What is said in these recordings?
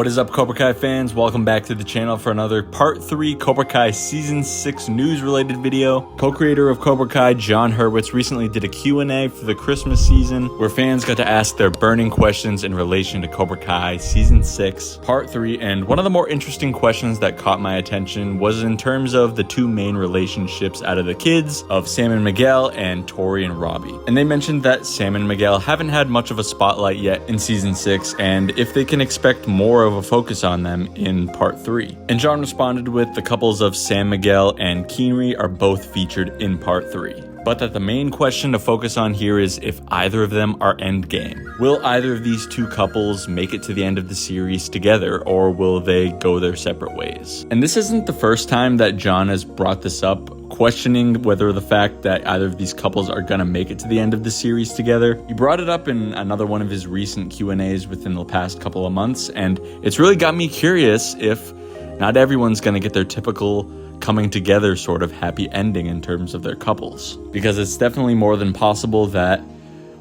What is up, Cobra Kai fans? Welcome back to the channel for another Part 3 Cobra Kai Season 6 news-related video. Co-creator of Cobra Kai, Jon Hurwitz, recently did a Q&A for the Christmas season where fans got to ask their burning questions in relation to Cobra Kai Season 6, Part 3, and one of the more interesting questions that caught my attention was in terms of the two main relationships out of the kids of Sam and Miguel and Tory and Robby. And they mentioned that Sam and Miguel haven't had much of a spotlight yet in Season 6, and if they can expect more of a focus on them in Part 3. And Jon responded with the couples of Sam Miguel and Keene are both featured in Part 3. But that the main question to focus on here is if either of them are endgame. Will either of these two couples make it to the end of the series together, or will they go their separate ways? And this isn't the first time that Jon has brought this up, questioning whether the fact that either of these couples are gonna make it to the end of the series together. He brought it up in another one of his recent Q&As within the past couple of months, and it's really got me curious if not everyone's gonna get their typical coming together sort of happy ending in terms of their couples. Because it's definitely more than possible that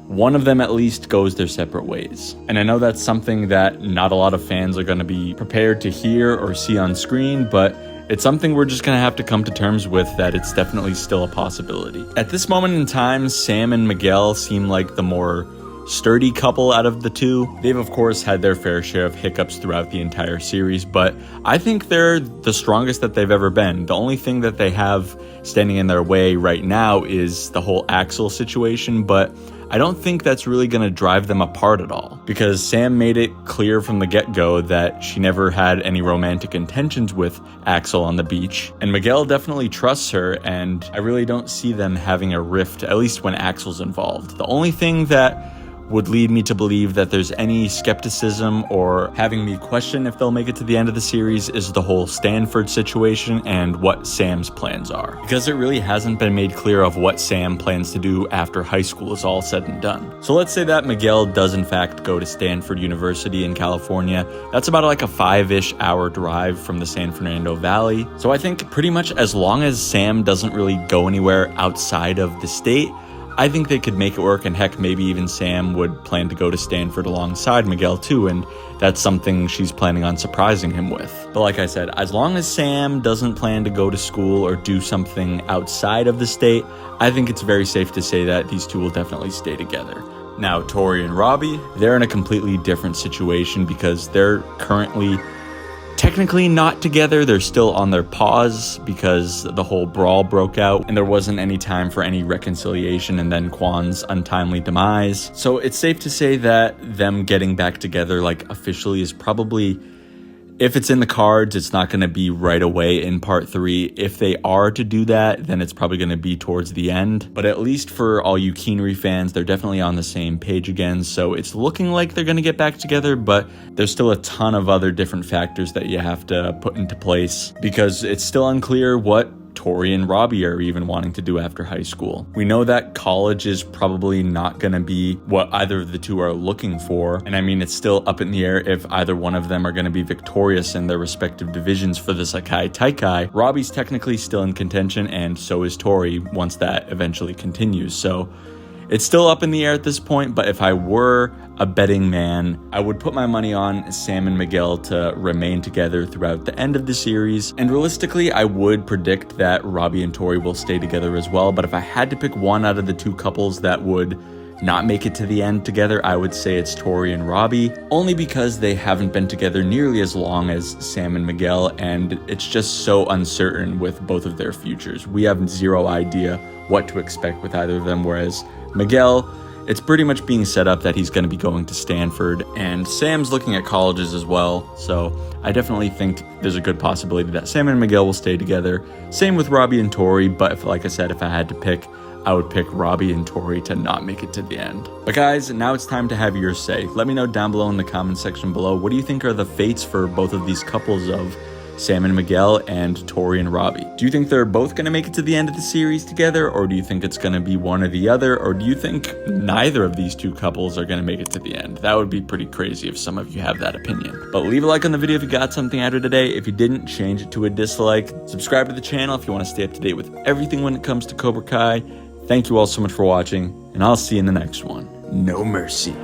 one of them at least goes their separate ways. And I know that's something that not a lot of fans are gonna be prepared to hear or see on screen, but it's something we're just gonna have to come to terms with, that it's definitely still a possibility. At this moment in time, Sam and Miguel seem like the more sturdy couple out of the two. They've of course had their fair share of hiccups throughout the entire series, but I think they're the strongest that they've ever been. The only thing that they have standing in their way right now is the whole Axel situation, but I don't think that's really going to drive them apart at all, because Sam made it clear from the get-go that she never had any romantic intentions with Axel on the beach, and Miguel definitely trusts her, and I really don't see them having a rift, at least when Axel's involved. The only thing that would lead me to believe that there's any skepticism or having me question if they'll make it to the end of the series is the whole Stanford situation and what Sam's plans are. Because it really hasn't been made clear of what Sam plans to do after high school is all said and done. So let's say that Miguel does in fact go to Stanford University in California. That's about like a 5-ish hour drive from the San Fernando Valley. So I think pretty much as long as Sam doesn't really go anywhere outside of the state, I think they could make it work, and heck, maybe even Sam would plan to go to Stanford alongside Miguel too, and that's something she's planning on surprising him with. But like I said, as long as Sam doesn't plan to go to school or do something outside of the state, I think it's very safe to say that these two will definitely stay together. Now, Tory and Robby, they're in a completely different situation because they're currently technically not together. They're still on their pause because the whole brawl broke out and there wasn't any time for any reconciliation, and then Kwan's untimely demise. So it's safe to say that them getting back together like officially is probably, if it's in the cards, it's not going to be right away in Part 3. If they are to do that, then it's probably going to be towards the end. But at least for all you Keene fans, they're definitely on the same page again. So it's looking like they're going to get back together, but there's still a ton of other different factors that you have to put into place, because it's still unclear what Tory and Robby are even wanting to do after high school. We know that college is probably not going to be what either of the two are looking for, and I mean, it's still up in the air if either one of them are going to be victorious in their respective divisions for the Sekai Taikai. Robby's technically still in contention, and so is Tory once that eventually continues, so it's still up in the air at this point. But if I were a betting man, I would put my money on Sam and Miguel to remain together throughout the end of the series. And realistically, I would predict that Robby and Tory will stay together as well. But if I had to pick one out of the two couples that would not make it to the end together, I would say it's Tory and Robby, only because they haven't been together nearly as long as Sam and Miguel, and it's just so uncertain with both of their futures. We have zero idea what to expect with either of them, whereas Miguel, it's pretty much being set up that he's going to be going to Stanford, and Sam's looking at colleges as well, so I definitely think there's a good possibility that Sam and Miguel will stay together. Same with Robby and Tory, but if, like I said, if I had to pick, I would pick Robby and Tory to not make it to the end. But guys, now it's time to have your say. Let me know down below in the comment section below, what do you think are the fates for both of these couples of Sam and Miguel and Tory and Robby? Do you think they're both going to make it to the end of the series together, or do you think it's going to be one or the other, or do you think neither of these two couples are going to make it to the end? That would be pretty crazy if some of you have that opinion. But leave a like on the video if you got something out of today. If you didn't, change it to a dislike. Subscribe to the channel if you want to stay up to date with everything when it comes to Cobra Kai. Thank you all so much for watching, and I'll see you in the next one. No mercy.